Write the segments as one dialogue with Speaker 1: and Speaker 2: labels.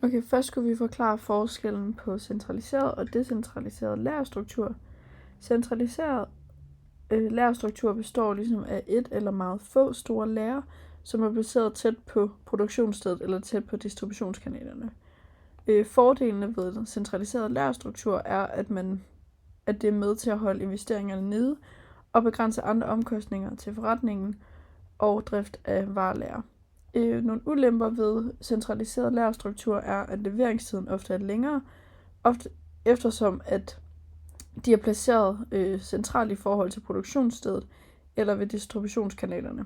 Speaker 1: Okay, først skulle vi forklare forskellen på centraliseret og decentraliseret lagerstruktur. Centraliseret lagerstruktur består ligesom af et eller meget få store lager, som er placeret tæt på produktionsstedet eller tæt på distributionskanalerne. Fordelene ved den centraliserede lagerstruktur er, at det er med til at holde investeringerne nede og begrænse andre omkostninger til forretningen og drift af varelager. Nogle ulemper ved centraliseret lagerstruktur er, at leveringstiden ofte er længere, eftersom at de er placeret centralt i forhold til produktionsstedet eller ved distributionskanalerne.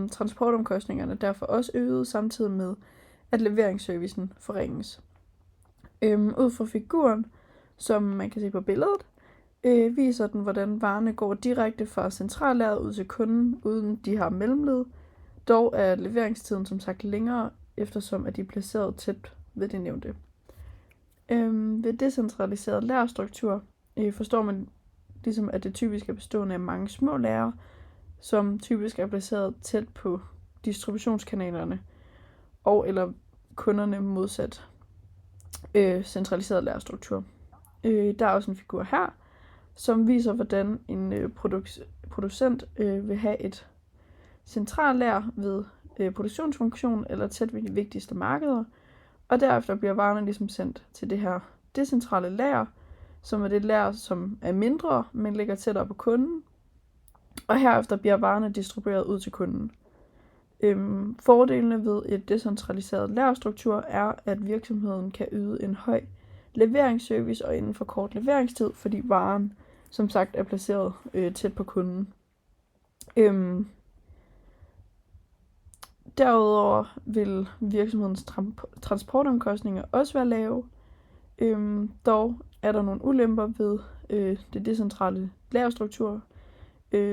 Speaker 1: Transportomkostningerne er derfor også øget, samtidig med, at leveringsservicen forringes. Ud fra figuren, som man kan se på billedet, viser den, hvordan varerne går direkte fra centrallageret ud til kunden, uden de har mellemled. Dog er leveringstiden som sagt længere, eftersom at de er placeret tæt ved det nævnte. Ved decentraliseret lagerstruktur forstår man ligesom, at det typisk er bestående af mange små lagre, som typisk er placeret tæt på distributionskanalerne og eller kunderne modsat centraliseret lagerstruktur. Der er også en figur her, som viser, hvordan en producent vil have et centrallager ved produktionsfunktion eller tæt ved de vigtigste markeder, og derefter bliver varerne ligesom sendt til det her decentrale lager, som er det lager, som er mindre, men ligger tættere på kunden, og herefter bliver varerne distribueret ud til kunden. Fordelene ved et decentraliseret lagerstruktur er, at virksomheden kan yde en høj leveringsservice og inden for kort leveringstid, fordi varen som sagt er placeret tæt på kunden. Derudover vil virksomhedens transportomkostninger også være lave. Dog er der nogle ulemper ved det decentrale lagerstruktur,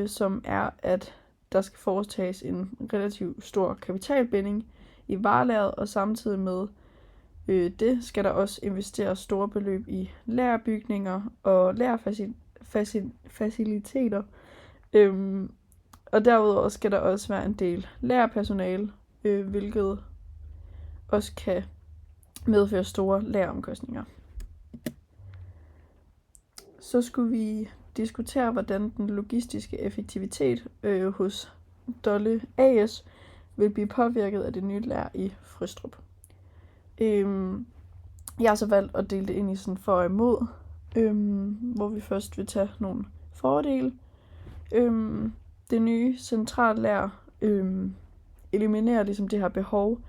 Speaker 1: som er, at der skal foretages en relativt stor kapitalbinding i varelageret, og samtidig med det skal der også investeres store beløb i lagerbygninger og lagerfaciliteter. Og derudover skal der også være en del lagerpersonale, hvilket også kan medføre store lageromkostninger. Så skulle vi diskutere, hvordan den logistiske effektivitet hos Dolle AS vil blive påvirket af det nye lager i Frøstrup. Jeg har så valgt at dele det ind i sådan for og imod, hvor vi først vil tage nogle fordele. Det nye centrallager eliminerer ligesom det her behov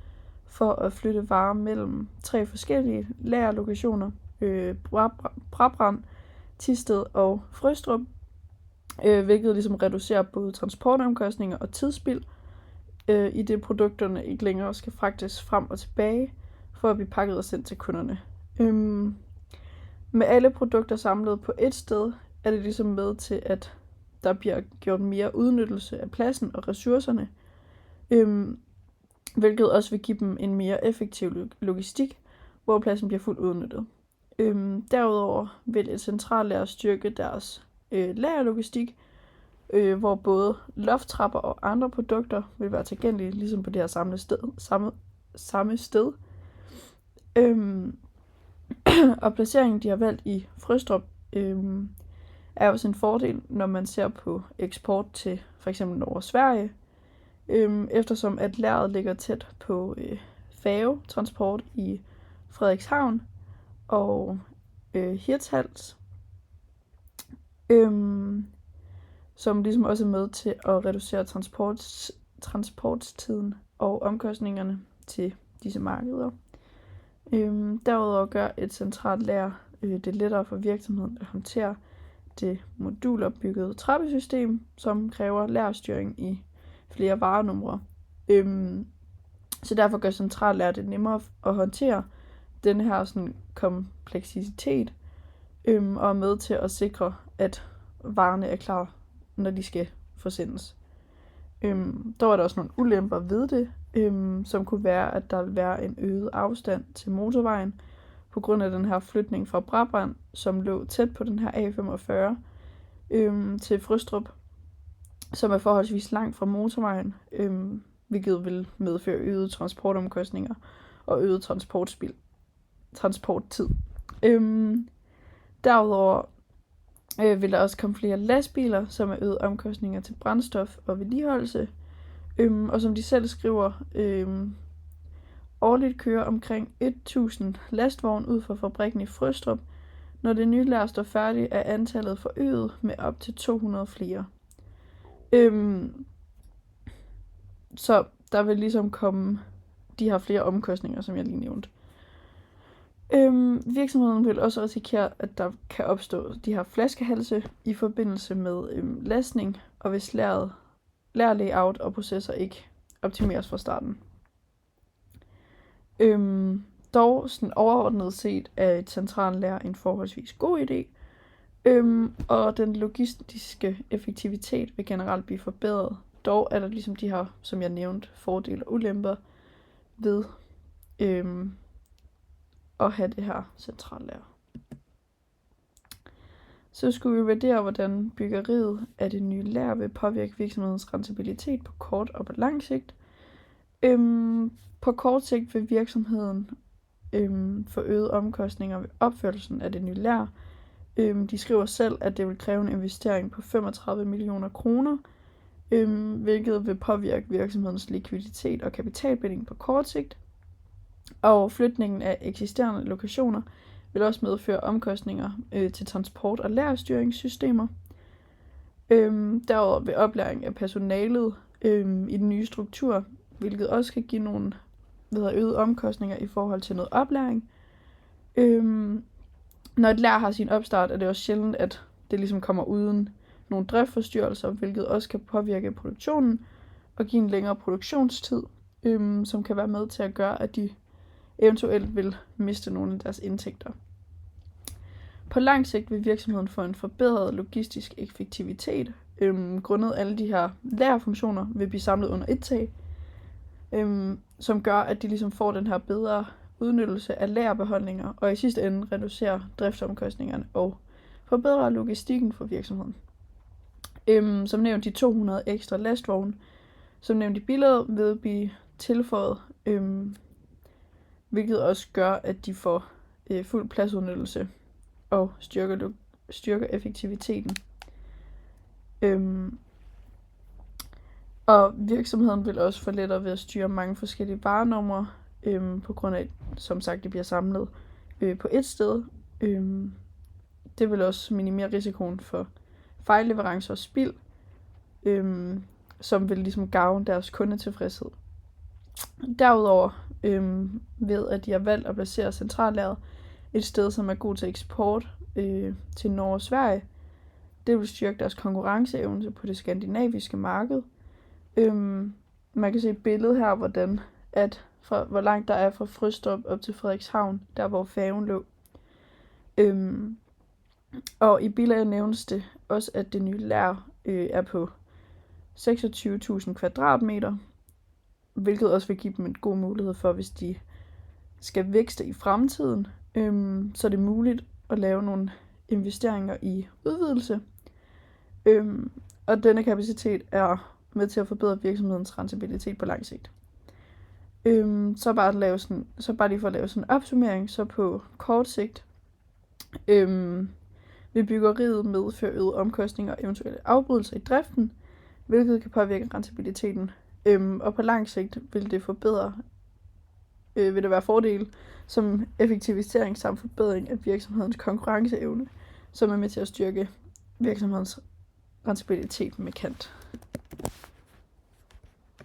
Speaker 1: for at flytte varer mellem 3 forskellige lagerlokationer, Brabrand, Thisted og Frøstrup, hvilket ligesom reducerer både transportomkostninger og tidsspild, i det produkterne ikke længere skal fragtes frem og tilbage for at blive pakket og sendt til kunderne. Med alle produkter samlet på et sted, er det ligesom med til, at der bliver gjort mere udnyttelse af pladsen og ressourcerne, hvilket også vil give dem en mere effektiv logistik, hvor pladsen bliver fuldt udnyttet. Derudover vil et centrallager styrke deres lagerlogistik, hvor både lofttrapper og andre produkter vil være tilgængelige ligesom på det her samme sted. Og placeringen, de har valgt i Frøstrup, er også en fordel, når man ser på eksport til for eksempel Norge og Sverige, eftersom at lageret ligger tæt på færgetransport i Frederikshavn og Hirtshals, som ligesom også er med til at reducere transporttiden og omkostningerne til disse markeder. Derudover gør et centralt lager det lettere for virksomheden at håndtere det modulopbyggede trappesystem, som kræver lagerstyring i flere varenumre. Så derfor gør centrallager det nemmere at håndtere den her sådan kompleksitet, og er med til at sikre, at varerne er klar, når de skal forsendes. Dog er der også nogle ulemper ved det, som kunne være, at der vil være en øget afstand til motorvejen, på grund af den her flytning fra Brabrand, som lå tæt på den her A45, til Frøstrup, som er forholdsvis langt fra motorvejen, hvilket vil medføre øgede transportomkostninger og øget transportspild. transporttid. Derudover vil der også komme flere lastbiler, som er øget omkostninger til brændstof og vedligeholdelse. Og som de selv skriver, årligt kører omkring 1000 lastvogn ud fra fabrikken i Frøstrup. Når det nye lær står færdigt, er antallet forøget med op til 200 flere. Så der vil ligesom komme de her flere omkostninger, som jeg lige nævnte. Virksomheden vil også risikere, at der kan opstå de her flaskehalse i forbindelse med lastning, og hvis lærlayout og processer ikke optimeres fra starten. Dog sådan overordnet set er et centralt lær en forholdsvis god idé, og den logistiske effektivitet vil generelt blive forbedret. Dog er der ligesom de her, som jeg nævnte, fordele og ulemper ved at have det her centralt lær. Så skulle vi vurdere, hvordan byggeriet af det nye lær vil påvirke virksomhedens rentabilitet på kort og på lang sigt. På kort sigt vil virksomheden få øget omkostninger ved opførelsen af det nye lær. De skriver selv, at det vil kræve en investering på 35 millioner kroner, hvilket vil påvirke virksomhedens likviditet og kapitalbinding på kort sigt. Og flytningen af eksisterende lokationer vil også medføre omkostninger til transport- og lærerstyringssystemer. Derudover vil oplæring af personalet i den nye struktur, hvilket også kan give nogle øgede omkostninger i forhold til noget oplæring. Når et lær har sin opstart, er det også sjældent, at det ligesom kommer uden nogle driftsforstyrrelser, hvilket også kan påvirke produktionen og give en længere produktionstid, som kan være med til at gøre, at de eventuelt vil miste nogle af deres indtægter. På lang sigt vil virksomheden få en forbedret logistisk effektivitet, grundet alle de her lagerfunktioner vil blive samlet under et tag, som gør, at de ligesom får den her bedre udnyttelse af lagerbeholdninger, og i sidste ende reducerer driftsomkostningerne og forbedrer logistikken for virksomheden. Som nævnt, de 200 ekstra lastvogne, som nævnt i billedet, vil blive tilføjet, hvilket også gør, at de får fuld pladsudnyttelse og styrker effektiviteten. Og virksomheden vil også få lettere ved at styre mange forskellige varenumre, på grund af, som sagt, det bliver samlet på et sted. Det vil også minimere risikoen for fejlleverancer og spild, som vil ligesom gavne deres kundetilfredshed. Derudover, ved at de har valgt at placere centrallageret et sted, som er god til eksport til Norge og Sverige, det vil styrke deres konkurrenceevne på det skandinaviske marked. Man kan se et billede her, hvor langt der er fra Frøstrup op til Frederikshavn, der hvor færgen lå. Og i billedet nævnes det også, at det nye lær er på 26.000 kvadratmeter, hvilket også vil give dem en god mulighed for, hvis de skal vækste i fremtiden, så er det muligt at lave nogle investeringer i udvidelse. Og denne kapacitet er med til at forbedre virksomhedens rentabilitet på lang sigt. Så bare lige for at lave sådan en opsummering, så på kort sigt vil byggeriet medføre øgede omkostninger og eventuelle afbrydelser i driften, hvilket kan påvirke rentabiliteten. Og på lang sigt vil det være fordele som effektivisering samt forbedring af virksomhedens konkurrenceevne, som er med til at styrke virksomhedens rentabilitet markant.